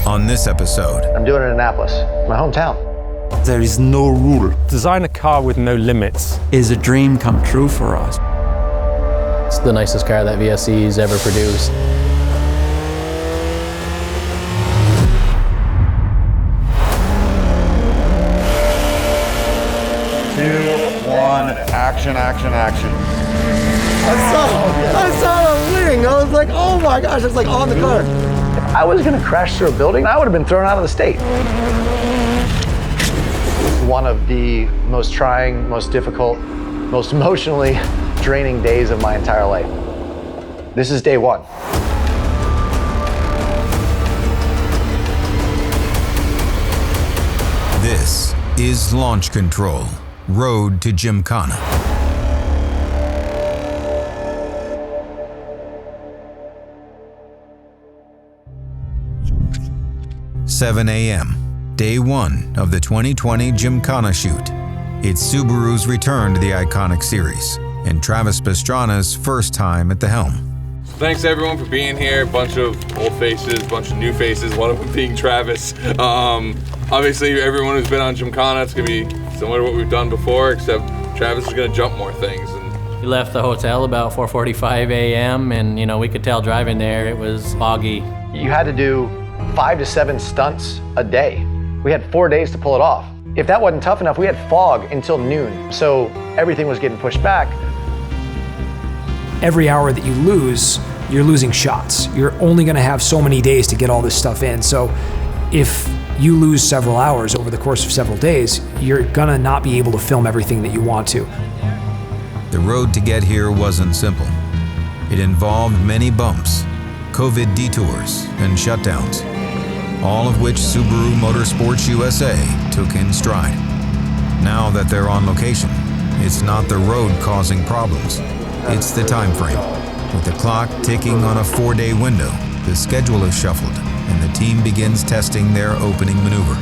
on this episode. I'm doing it in Annapolis, my hometown. There is no rule. Design a car with no limits Is a dream come true for us. It's the nicest car that VSE's ever produced. Action, action, action. I saw the wing. I was like, oh my gosh, it's like on the car. If I was gonna crash through a building, I would have been thrown out of the state. One of the most trying, most difficult, most emotionally draining days of my entire life. This is day one. This is Launch Control, Road to Gymkhana. 7 a.m., day one of the 2020 Gymkhana shoot. It's Subaru's return to the iconic series, and Travis Pastrana's first time at the helm. Thanks everyone for being here. A bunch of old faces, a bunch of new faces, one of them being Travis. Obviously everyone who's been on Gymkhana, it's gonna be similar to what we've done before, except Travis is gonna jump more things. We left the hotel about 4:45 a.m. and we could tell driving there it was foggy. You had to do 5 to 7 stunts a day. We had 4 days to pull it off. If that wasn't tough enough, we had fog until noon. So everything was getting pushed back. Every hour that you lose, you're losing shots. You're only gonna have so many days to get all this stuff in. So if you lose several hours over the course of several days, you're gonna not be able to film everything that you want to. The road to get here wasn't simple. It involved many bumps, COVID detours, and shutdowns, all of which Subaru Motorsports USA took in stride. Now that they're on location, it's not the road causing problems, it's the time frame. With the clock ticking on a 4-day window, the schedule is shuffled, and the team begins testing their opening maneuver.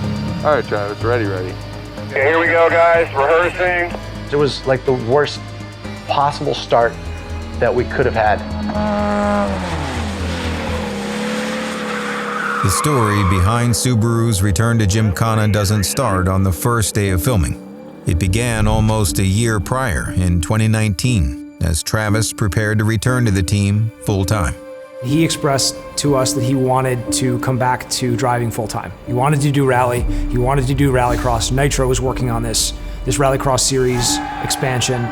All right, Travis, ready. Okay, here we go, guys, rehearsing. It was like the worst possible start that we could have had. The story behind Subaru's return to Gymkhana doesn't start on the first day of filming. It began almost a year prior, in 2019, as Travis prepared to return to the team full-time. He expressed to us that he wanted to come back to driving full-time. He wanted to do rally, he wanted to do rallycross. Nitro was working on this rallycross series expansion.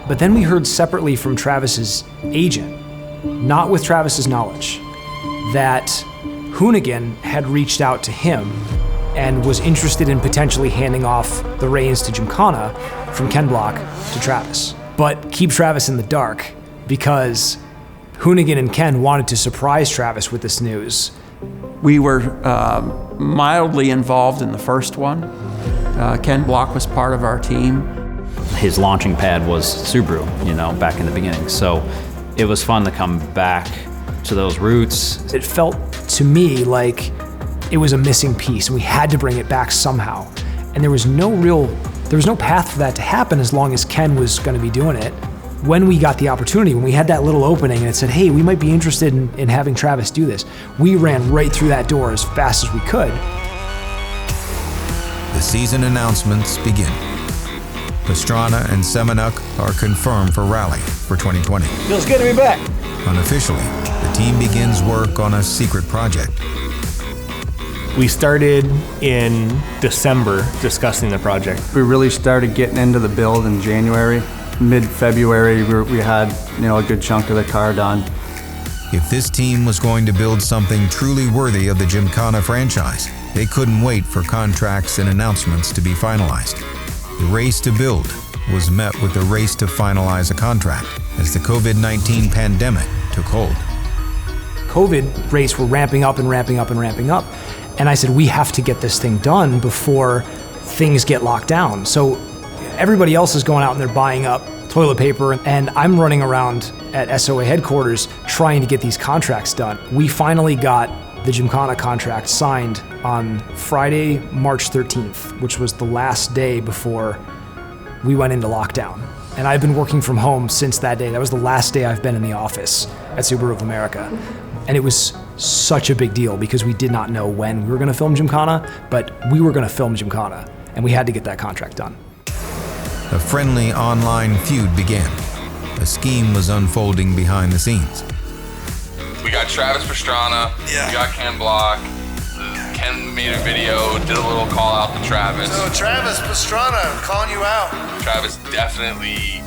But then we heard separately from Travis's agent, not with Travis's knowledge, that Hoonigan had reached out to him and was interested in potentially handing off the reins to Gymkhana from Ken Block to Travis. But keep Travis in the dark, because Hoonigan and Ken wanted to surprise Travis with this news. We were mildly involved in the first one. Ken Block was part of our team. His launching pad was Subaru, back in the beginning. So it was fun to come back to those roots. It felt to me like it was a missing piece, and we had to bring it back somehow. And there was no path for that to happen as long as Ken was going to be doing it. When we got the opportunity, when we had that little opening and it said, hey, we might be interested in having Travis do this, we ran right through that door as fast as we could. The season announcements begin. Pastrana and Semenuk are confirmed for rally for 2020. Feels good to be back. Unofficially, the team begins work on a secret project. We started in December discussing the project. We really started getting into the build in January. Mid-February, we had a good chunk of the car done. If this team was going to build something truly worthy of the Gymkhana franchise, they couldn't wait for contracts and announcements to be finalized. The race to build was met with the race to finalize a contract as the COVID-19 pandemic took hold. COVID rates were ramping up and ramping up and ramping up. And I said, we have to get this thing done before things get locked down. So everybody else is going out and they're buying up toilet paper, and I'm running around at SOA headquarters trying to get these contracts done. We finally got the Gymkhana contract signed on Friday, March 13th, which was the last day before we went into lockdown. And I've been working from home since that day. That was the last day I've been in the office at Subaru of America. And it was such a big deal because we did not know when we were gonna film Gymkhana, but we were gonna film Gymkhana, and we had to get that contract done. A friendly online feud began. A scheme was unfolding behind the scenes. We got Travis Pastrana, we got Ken Block. Ken made a video, did a little call out to Travis. So Travis Pastrana, I'm calling you out. Travis definitely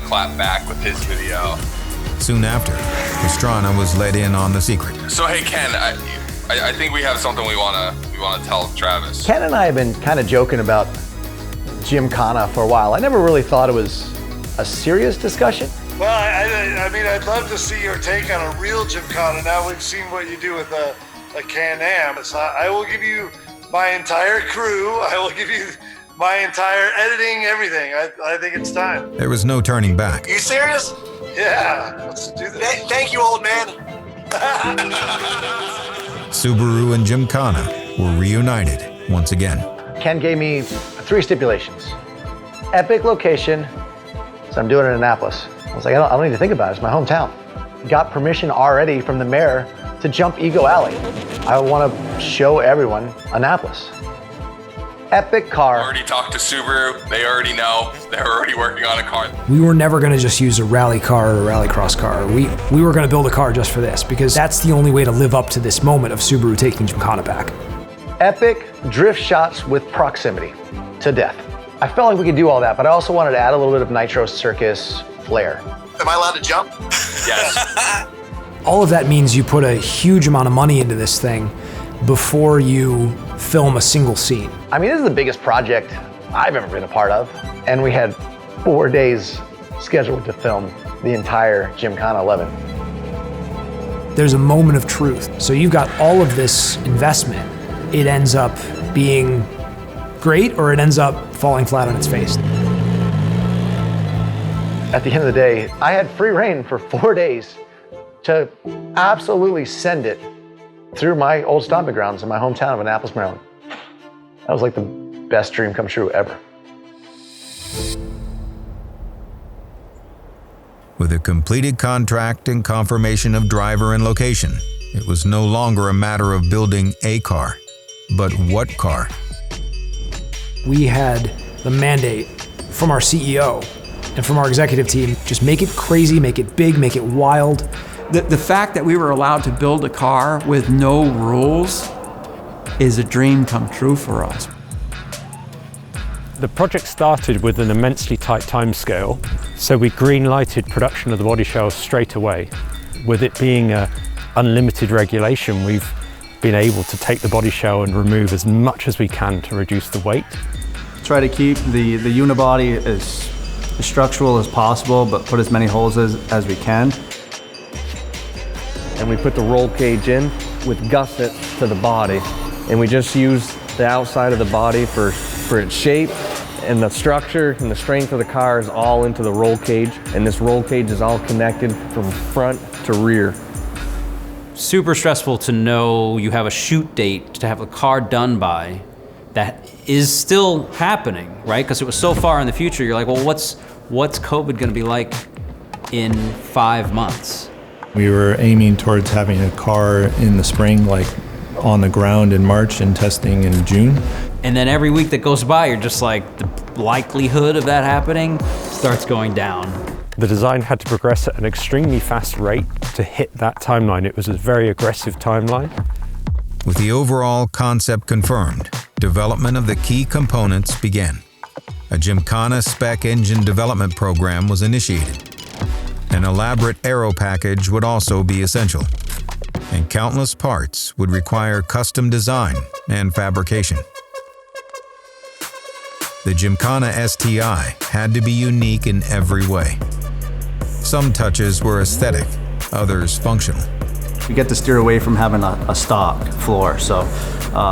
clapped back with his video. Soon after, Pastrana was let in on the secret. So hey Ken, I think we have something we wanna tell Travis. Ken and I have been kind of joking about Gymkhana for a while. I never really thought it was a serious discussion. Well, I mean, I'd love to see your take on a real Gymkhana. Now we've seen what you do with a Can-Am. So I will give you my entire crew. I will give you my entire editing, everything. I think it's time. There was no turning back. You serious? Yeah, let's do this. Thank you, old man. Subaru and Gymkhana were reunited once again. Ken gave me 3 stipulations. Epic location, so I'm doing it in Annapolis. I was like, I don't need to think about it, it's my hometown. Got permission already from the mayor to jump Ego Alley. I want to show everyone Annapolis. Epic car. Already talked to Subaru, they already know, they're already working on a car. We were never gonna just use a rally car or a rallycross car. We were gonna build a car just for this because that's the only way to live up to this moment of Subaru taking Gymkhana back. Epic drift shots with proximity to death. I felt like we could do all that, but I also wanted to add a little bit of nitro circus flair. Am I allowed to jump? Yes. All of that means you put a huge amount of money into this thing before you film a single scene. I mean, this is the biggest project I've ever been a part of, and we had 4 days scheduled to film the entire Gymkhana 11. There's a moment of truth. So you've got all of this investment. It ends up being great or it ends up falling flat on its face. At the end of the day, I had free reign for 4 days to absolutely send it through my old stomping grounds in my hometown of Annapolis, Maryland. That was like the best dream come true ever. With a completed contract and confirmation of driver and location, it was no longer a matter of building a car, but what car? We had the mandate from our CEO and from our executive team, just make it crazy, make it big, make it wild. The fact that we were allowed to build a car with no rules is a dream come true for us. The project started with an immensely tight timescale, so we green-lighted production of the body shell straight away. With it being an unlimited regulation, we've been able to take the body shell and remove as much as we can to reduce the weight. Try to keep the unibody as structural as possible, but put as many holes as we can. And we put the roll cage in with gussets to the body, and we just use the outside of the body for its shape, and the structure and the strength of the car is all into the roll cage, and this roll cage is all connected from front to rear. Super stressful to know you have a shoot date to have the car done by that is still happening, right? Because it was so far in the future, you're like, well, what's COVID gonna be like in 5 months? We were aiming towards having a car in the spring, like on the ground in March and testing in June. And then every week that goes by, you're just like, the likelihood of that happening starts going down. The design had to progress at an extremely fast rate to hit that timeline. It was a very aggressive timeline. With the overall concept confirmed, development of the key components began. A Gymkhana spec engine development program was initiated. An elaborate aero package would also be essential, and countless parts would require custom design and fabrication. The Gymkhana STI had to be unique in every way. Some touches were aesthetic, others functional. We get to steer away from having a stock floor, so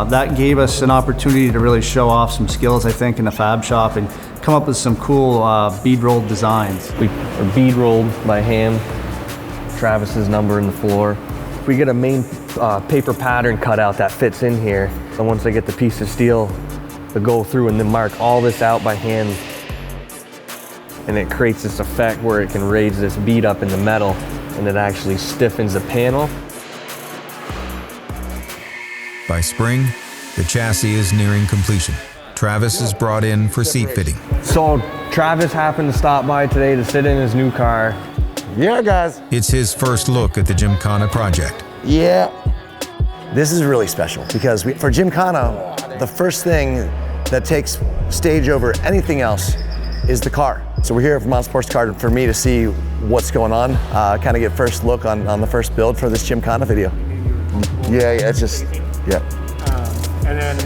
that gave us an opportunity to really show off some skills, I think, in the fab shop and come up with some cool bead rolled designs. We bead rolled by hand Travis's number in the floor. We get a main paper pattern cutout that fits in here, and once I get the piece of steel, to go through and then mark all this out by hand, and it creates this effect where it can raise this bead up in the metal, and it actually stiffens the panel. By spring, the chassis is nearing completion. Travis is brought in for seat fitting. So Travis happened to stop by today to sit in his new car. Yeah, guys. It's his first look at the Gymkhana project. Yeah. This is really special because for Gymkhana, the first thing that takes stage over anything else is the car. So we're here at Vermont Sports Car for me to see what's going on, kind of get first look on the first build for this Gymkhana video. Yeah, it's just, yeah. And then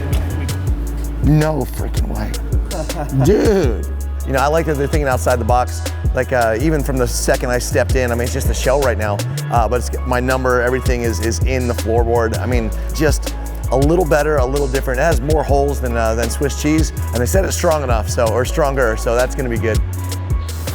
no freaking way. Dude. You know, I like that they're thinking outside the box. Like even from the second I stepped in, I mean, it's just a shell right now, but it's, my number, everything is in the floorboard. I mean, just a little better, a little different. It has more holes than Swiss cheese, and they said it's strong enough, or stronger, so that's gonna be good.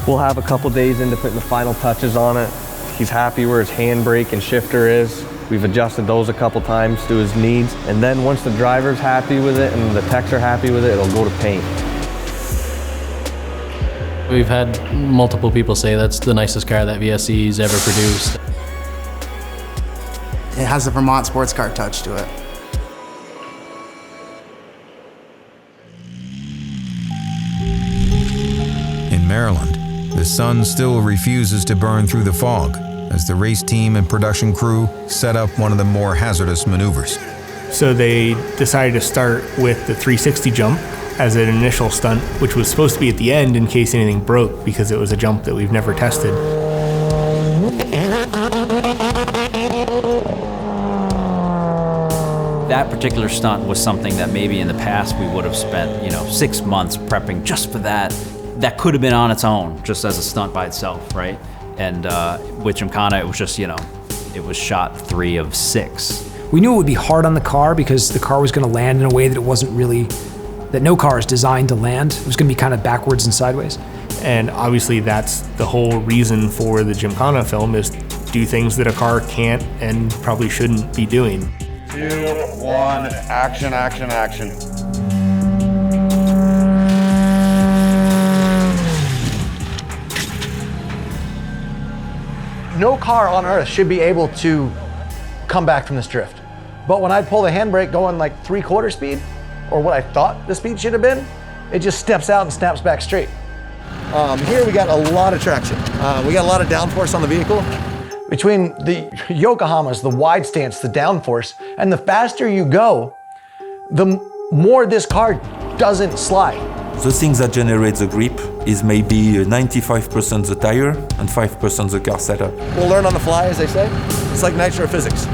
We'll have a couple days into putting the final touches on it. He's happy where his handbrake and shifter is. We've adjusted those a couple times to his needs. And then once the driver's happy with it and the techs are happy with it, it'll go to paint. We've had multiple people say that's the nicest car that VSE's ever produced. It has a Vermont sports car touch to it. In Maryland, the sun still refuses to burn through the fog as the race team and production crew set up one of the more hazardous maneuvers. So they decided to start with the 360 jump as an initial stunt, which was supposed to be at the end in case anything broke because it was a jump that we've never tested. That particular stunt was something that maybe in the past we would have spent, 6 months prepping just for that. That could have been on its own, just as a stunt by itself, right? And with Gymkhana, it was just, it was shot 3 of 6. We knew it would be hard on the car because the car was going to land in a way that it wasn't really, that no car is designed to land. It was going to be kind of backwards and sideways. And obviously that's the whole reason for the Gymkhana film, is do things that a car can't and probably shouldn't be doing. 2, 1, action, action, action. No car on earth should be able to come back from this drift. But when I pull the handbrake going like 3/4 speed, or what I thought the speed should have been, it just steps out and snaps back straight. Here we got a lot of traction. We got a lot of downforce on the vehicle. Between the Yokohamas, the wide stance, the downforce, and the faster you go, the more this car doesn't slide. The thing that generates the grip is maybe 95% the tire and 5% the car setup. We'll learn on the fly, as they say. It's like nitro physics.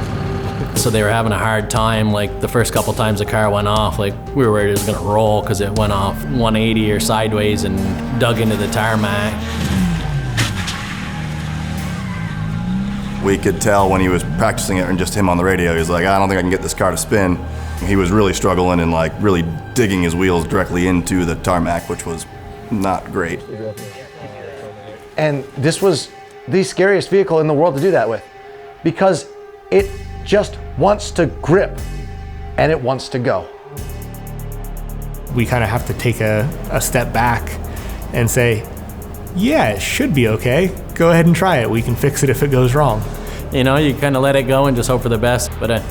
So they were having a hard time, like the first couple times the car went off, like we were worried it was gonna roll because it went off 180 or sideways and dug into the tarmac. We could tell when he was practicing it and just him on the radio, he was like, I don't think I can get this car to spin. He was really struggling and like really digging his wheels directly into the tarmac, which was not great. And this was the scariest vehicle in the world to do that with, because it just wants to grip and it wants to go. We kind of have to take a step back and say, yeah, it should be okay. Go ahead and try it. We can fix it if it goes wrong. You kind of let it go and just hope for the best. But,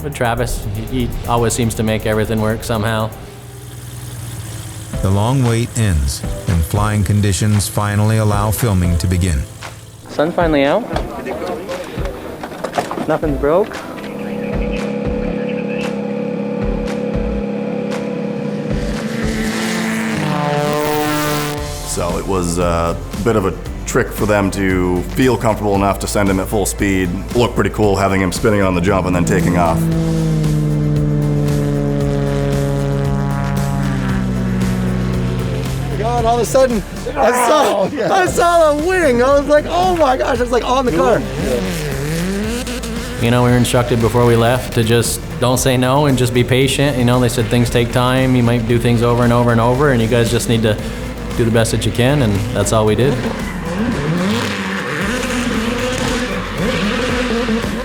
with Travis, he always seems to make everything work somehow. The long wait ends, and flying conditions finally allow filming to begin. Sun's finally out. Nothing's broke. So it was a bit of a trick for them to feel comfortable enough to send him at full speed. Looked pretty cool having him spinning on the jump and then taking off. God, all of a sudden, I saw a wing. I was like, oh my gosh, it's like on the car. We were instructed before we left to just don't say no and just be patient. They said things take time. You might do things over and over and over, and you guys just need to do the best that you can, and that's all we did.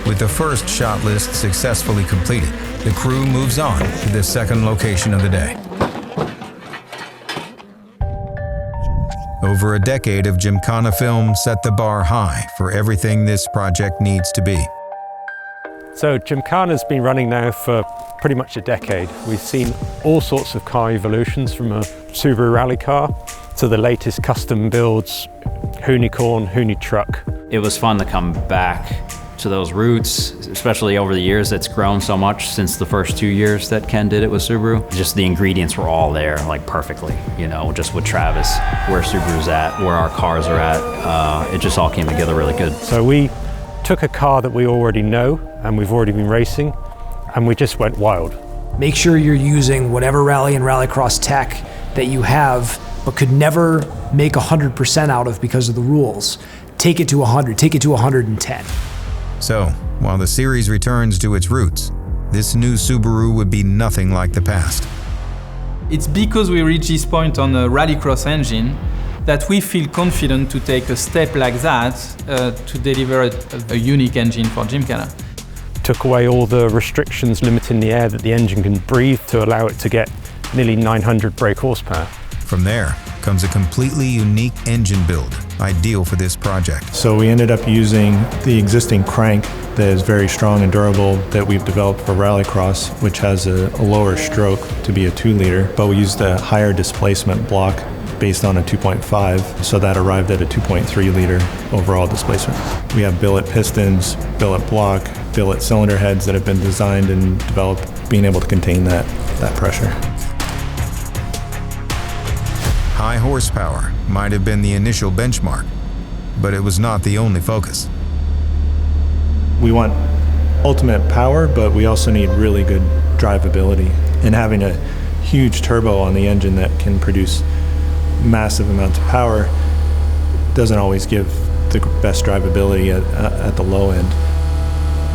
With the first shot list successfully completed, the crew moves on to the second location of the day. Over a decade of Gymkhana film set the bar high for everything this project needs to be. So Gymkhana's been running now for pretty much a decade. We've seen all sorts of car evolutions, from a Subaru rally car to the latest custom builds, Huni truck. It was fun to come back to those roots, especially over the years. It's grown so much since the first 2 years that Ken did it with Subaru. Just the ingredients were all there, like perfectly, you know, just with Travis, where Subaru's at, where our cars are at. It just all came together really good. So we took a car that we already know and we've already been racing, and we just went wild. Make sure you're using whatever rally and rallycross tech that you have, but could never make 100% out of because of the rules. Take it to 100, take it to 110. So, while the series returns to its roots, this new Subaru would be nothing like the past. It's because we reached this point on a rallycross engine that we feel confident to take a step like that to deliver a unique engine for Gymkhana. Took away all the restrictions limiting the air that the engine can breathe to allow it to get nearly 900 brake horsepower. From there comes a completely unique engine build, ideal for this project. So we ended up using the existing crank that is very strong and durable that we've developed for rallycross, which has a lower stroke to be a 2-liter, but we used a higher displacement block based on a 2.5, so that arrived at a 2.3-liter overall displacement. We have billet pistons, billet block, billet cylinder heads that have been designed and developed, being able to contain that pressure. High horsepower might have been the initial benchmark, but it was not the only focus. We want ultimate power, but we also need really good drivability. And having a huge turbo on the engine that can produce massive amounts of power doesn't always give the best drivability at the low end.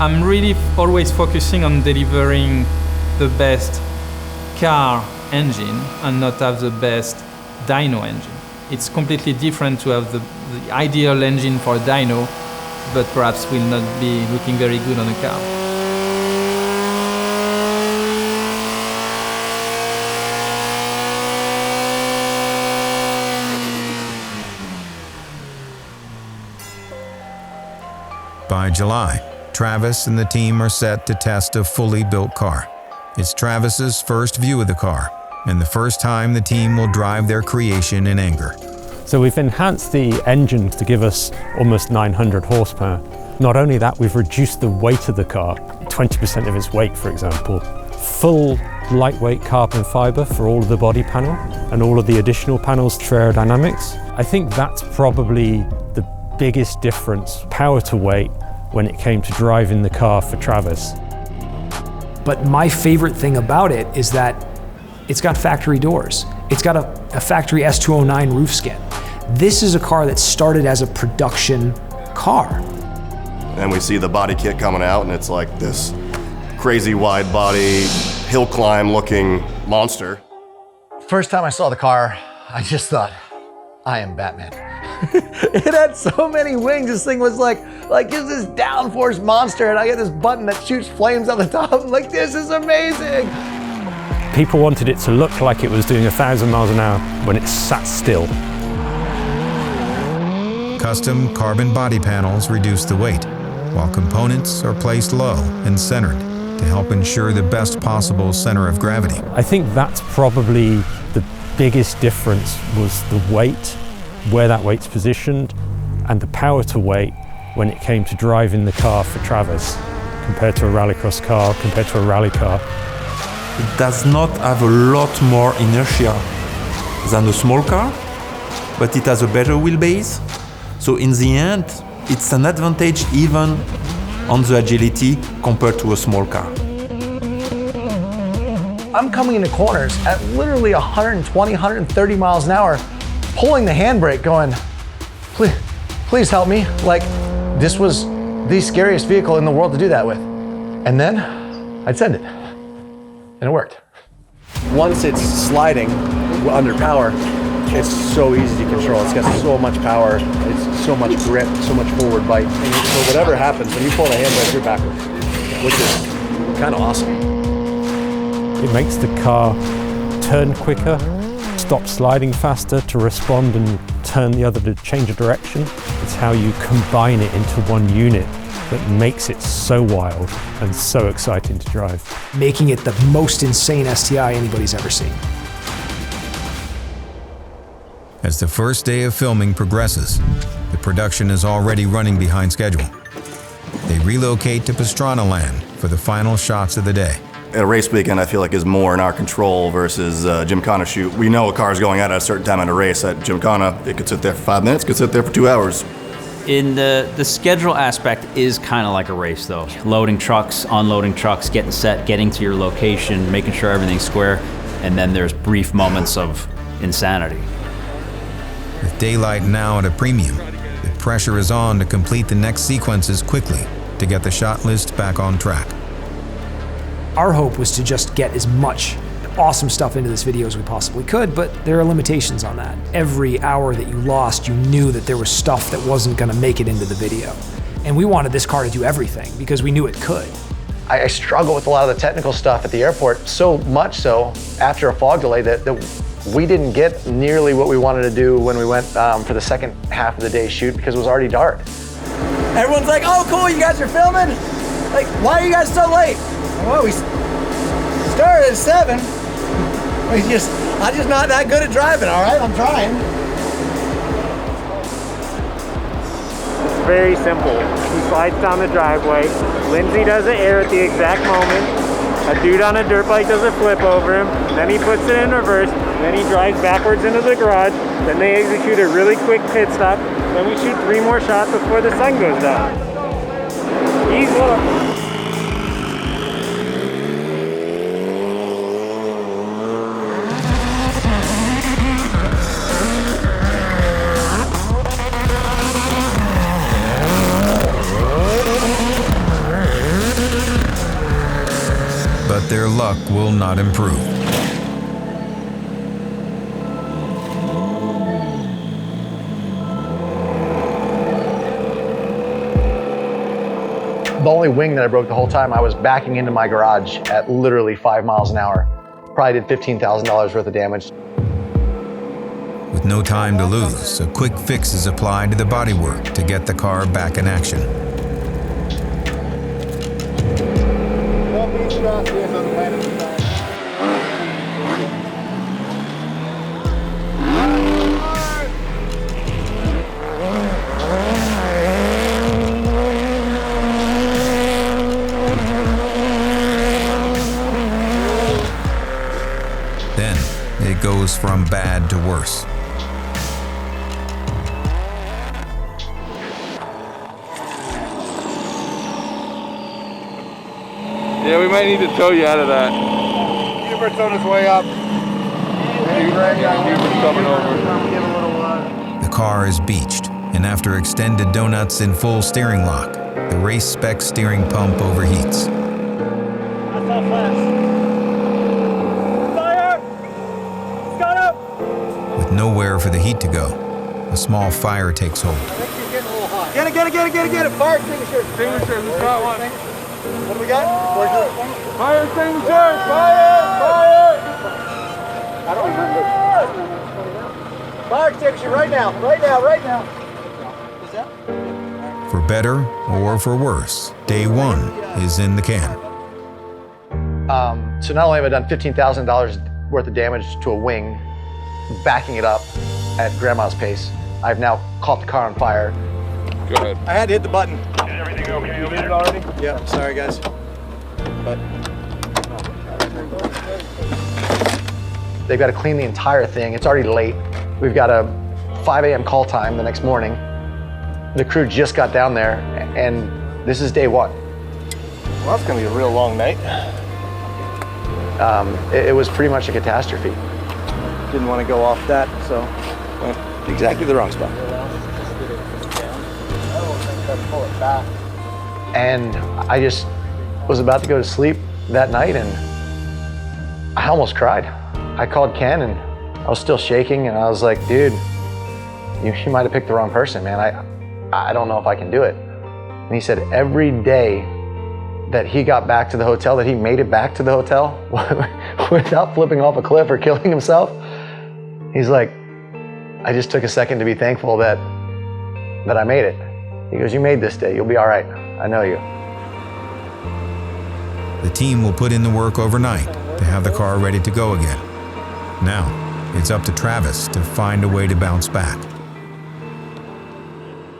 I'm really always focusing on delivering the best car engine and not have the best dyno engine. It's completely different to have the ideal engine for a dyno, but perhaps will not be looking very good on a car. By July, Travis and the team are set to test a fully built car. It's Travis's first view of the car, and the first time the team will drive their creation in anger. So we've enhanced the engine to give us almost 900 horsepower. Not only that, we've reduced the weight of the car, 20% of its weight, for example. Full lightweight carbon fiber for all of the body panel and all of the additional panels for aerodynamics. I think that's probably the biggest difference, power to weight, when it came to driving the car for Travis. But my favorite thing about it is that it's got factory doors. It's got a factory S209 roof skin. This is a car that started as a production car. And we see the body kit coming out, and it's like this crazy wide body, hill climb looking monster. First time I saw the car, I just thought, I am Batman. It had so many wings. This thing was like just this downforce monster, and I get this button that shoots flames out the top. I'm like, this is amazing. People wanted it to look like it was doing 1,000 miles an hour when it sat still. Custom carbon body panels reduce the weight, while components are placed low and centered to help ensure the best possible center of gravity. I think that's probably the biggest difference, was the weight, where that weight's positioned, and the power to weight when it came to driving the car for Travis, compared to a rallycross car, compared to a rally car. It does not have a lot more inertia than a small car, but it has a better wheelbase. So in the end, it's an advantage even on the agility compared to a small car. I'm coming into corners at literally 120, 130 miles an hour, pulling the handbrake going, please help me. Like, this was the scariest vehicle in the world to do that with. And then I'd send it, and it worked. Once it's sliding under power, it's so easy to control. It's got so much power, it's so much grip, so much forward bite. So whatever happens, when you pull the handbrake, you're backwards, which is kind of awesome. It makes the car turn quicker, stop sliding faster to respond and turn the other to change a direction. It's how you combine it into one unit that makes it so wild and so exciting to drive. Making it the most insane STI anybody's ever seen. As the first day of filming progresses, the production is already running behind schedule. They relocate to Pastrana land for the final shots of the day. A race weekend, I feel like, is more in our control versus a Gymkhana shoot. We know a car is going out at a certain time at a race. At Gymkhana, it could sit there for 5 minutes, could sit there for 2 hours. In the schedule aspect is kind of like a race though. Loading trucks, unloading trucks, getting set, getting to your location, making sure everything's square, and then there's brief moments of insanity. With daylight now at a premium, the pressure is on to complete the next sequences quickly to get the shot list back on track. Our hope was to just get as much awesome stuff into this video as we possibly could, but there are limitations on that. Every hour that you lost, you knew that there was stuff that wasn't gonna make it into the video. And we wanted this car to do everything because we knew it could. I struggle with a lot of the technical stuff at the airport, so much so after a fog delay that we didn't get nearly what we wanted to do when we went for the second half of the day shoot because it was already dark. Everyone's like, oh cool, you guys are filming? Like, why are you guys so late? Well, we started at 7. I'm just not that good at driving, all right? I'm trying. It's very simple. He slides down the driveway. Lindsay does an air at the exact moment. A dude on a dirt bike does a flip over him. Then he puts it in reverse. Then he drives backwards into the garage. Then they execute a really quick pit stop. Then we shoot 3 more shots before the sun goes down. Easy. But their luck will not improve. The only wing that I broke the whole time, I was backing into my garage at literally 5 miles an hour. Probably did $15,000 worth of damage. With no time to lose, a quick fix is applied to the bodywork to get the car back in action. Then it goes from bad to worse. Yeah, we might need to tow you out of that. Hubert's on his way up. Hubert's coming over. The car is beached, and after extended donuts in full steering lock, the race spec steering pump overheats. That's not fast. Fire! Got up! With nowhere for the heat to go, a small fire takes hold. Get it! Fire extinguisher! Extinguisher, we've got one. What do we got? Fire extinguisher! Fire! I don't remember. Fire extinguisher right now. Is that? For better or for worse, day one is in the can. So not only have I done $15,000 worth of damage to a wing, backing it up at grandma's pace, I've now caught the car on fire. Go ahead. I had to hit the button. Everything okay? You did it already? Yeah, sorry guys. But they've got to clean the entire thing. It's already late. We've got a 5 a.m. call time the next morning. The crew just got down there, and this is day one. Well, that's going to be a real long night. It was pretty much a catastrophe. didn't want to go off that, so went exactly the wrong spot. And I just was about to go to sleep that night, and I almost cried. I called Ken, and I was still shaking, and I was like, dude, you might have picked the wrong person, man. I don't know if I can do it. And he said every day that he got back to the hotel, that he made it back to the hotel without flipping off a cliff or killing himself, he's like, I just took a second to be thankful that I made it. He goes, you made this day, you'll be all right. I know you. The team will put in the work overnight to have the car ready to go again. Now, it's up to Travis to find a way to bounce back.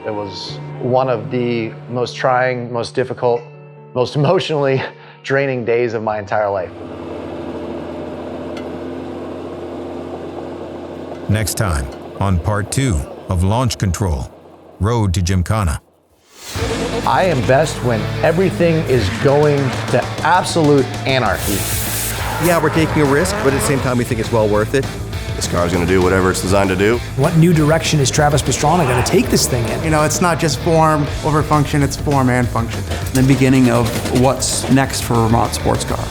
It was one of the most trying, most difficult, most emotionally draining days of my entire life. Next time on part 2 of Launch Control, Road to Gymkhana. I am best when everything is going to absolute anarchy. Yeah, we're taking a risk, but at the same time, we think it's well worth it. This car's going to do whatever it's designed to do. What new direction is Travis Pastrana going to take this thing in? You know, it's not just form over function, it's form and function. The beginning of what's next for Vermont sports car.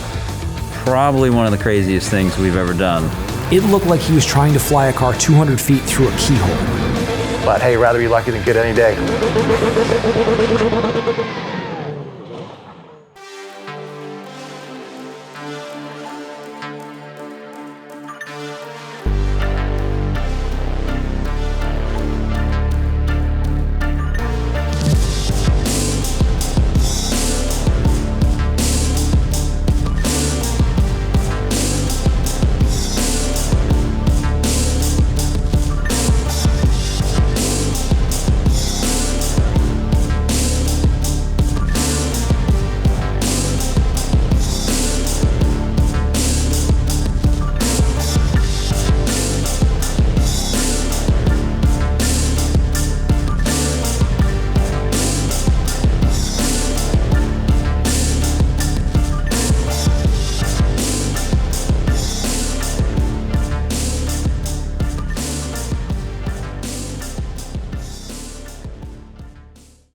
Probably one of the craziest things we've ever done. It looked like he was trying to fly a car 200 feet through a keyhole. But hey, rather be lucky than good any day.